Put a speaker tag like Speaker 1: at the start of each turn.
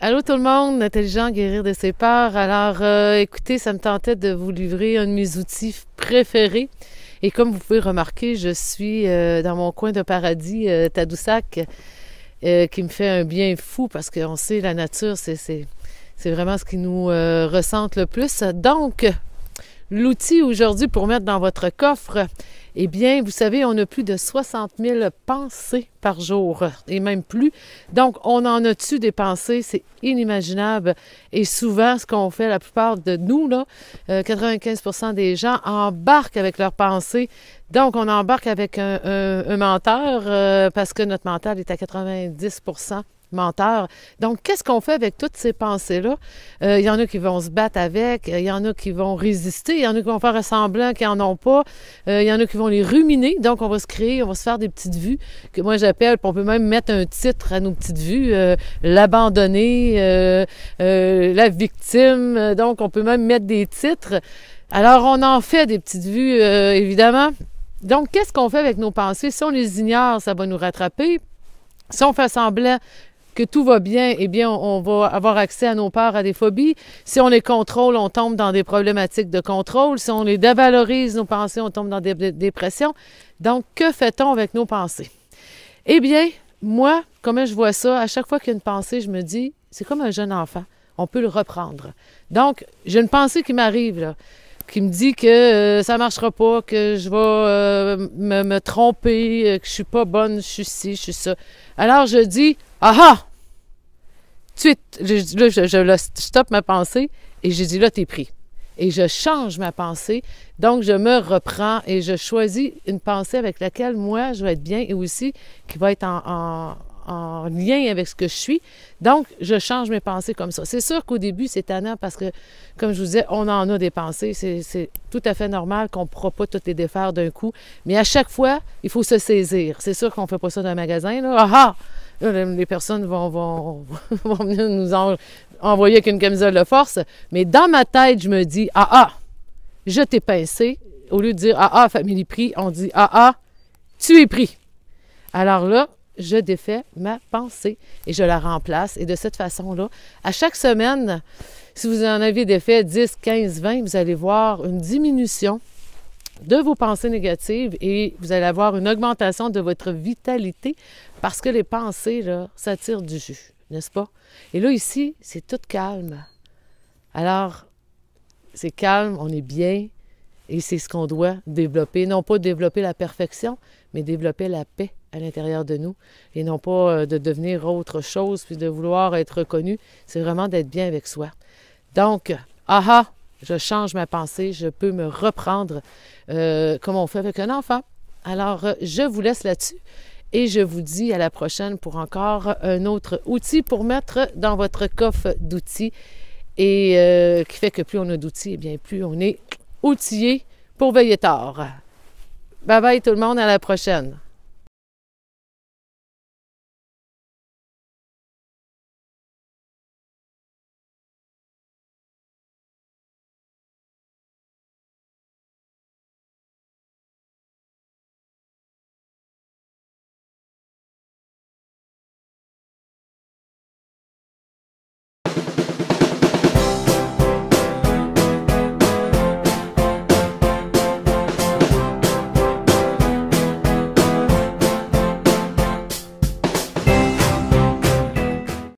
Speaker 1: Allô tout le monde, intelligent, guérir de ses peurs. Alors, écoutez, ça me tentait de vous livrer un de mes outils préférés. Et comme vous pouvez remarquer, je suis dans mon coin de paradis, Tadoussac, qui me fait un bien fou parce qu'on sait, la nature, c'est vraiment ce qui nous ressente le plus. Donc, l'outil aujourd'hui pour mettre dans votre coffre, eh bien, vous savez, on a plus de 60 000 pensées par jour et même plus. Donc, on en a dessus des pensées, c'est inimaginable. Et souvent, ce qu'on fait, la plupart de nous, là, 95% des gens embarquent avec leurs pensées. Donc, on embarque avec un menteur parce que notre mental est à 90% menteur. Donc, qu'est-ce qu'on fait avec toutes ces pensées-là? Il y en a qui vont se battre avec, il y en a qui vont résister, il y en a qui vont faire semblant qu'ils n'en ont pas, il y en a qui vont les ruminer. Donc, on va se créer, on va se faire des petites vues que moi j'appelle, puis on peut même mettre un titre à nos petites vues, l'abandonné, la victime. Donc, on peut même mettre des titres. Alors, on en fait des petites vues, évidemment. Donc, qu'est-ce qu'on fait avec nos pensées? Si on les ignore, ça va nous rattraper. Si on fait semblant que tout va bien, eh bien, on va avoir accès à nos peurs, à des phobies. Si on les contrôle, on tombe dans des problématiques de contrôle. Si on les dévalorise, nos pensées, on tombe dans des dépressions. Donc, que fait-on avec nos pensées? Eh bien, moi, comment je vois ça, à chaque fois qu'il y a une pensée, je me dis, c'est comme un jeune enfant. On peut le reprendre. Donc, j'ai une pensée qui m'arrive, là, qui me dit que ça ne marchera pas, que je vais me tromper, que je suis pas bonne, je suis ci, je suis ça. Alors, je dis, ah! Je stoppe ma pensée et je dis, là, t'es pris. Et je change ma pensée. Donc, je me reprends et je choisis une pensée avec laquelle moi, je vais être bien et aussi qui va être en lien avec ce que je suis. Donc, je change mes pensées comme ça. C'est sûr qu'au début, c'est tannant parce que, comme je vous disais, on en a des pensées. C'est tout à fait normal qu'on ne pourra pas toutes les défaire d'un coup. Mais à chaque fois, il faut se saisir. C'est sûr qu'on ne fait pas ça dans un magasin, là. Ah! Là, les personnes vont venir nous envoyer avec une camisole de force. Mais dans ma tête, je me dis, je t'ai pincé. Au lieu de dire, famille pris, on dit, tu es pris. Alors là, je défais ma pensée et je la remplace. Et de cette façon-là, à chaque semaine, si vous en avez défait 10, 15, 20, vous allez voir une diminution de vos pensées négatives et vous allez avoir une augmentation de votre vitalité parce que les pensées, là, ça tire du jus, n'est-ce pas? Et là, ici, c'est tout calme. Alors, c'est calme, on est bien et c'est ce qu'on doit développer. Non pas développer la perfection, mais développer la paix à l'intérieur de nous et non pas de devenir autre chose puis de vouloir être reconnu. C'est vraiment d'être bien avec soi. Donc, je change ma pensée, je peux me reprendre comme on fait avec un enfant. Alors, je vous laisse là-dessus et je vous dis à la prochaine pour encore un autre outil pour mettre dans votre coffre d'outils et qui fait que plus on a d'outils, eh bien plus on est outillé pour veiller tard. Bye bye tout le monde, à la prochaine.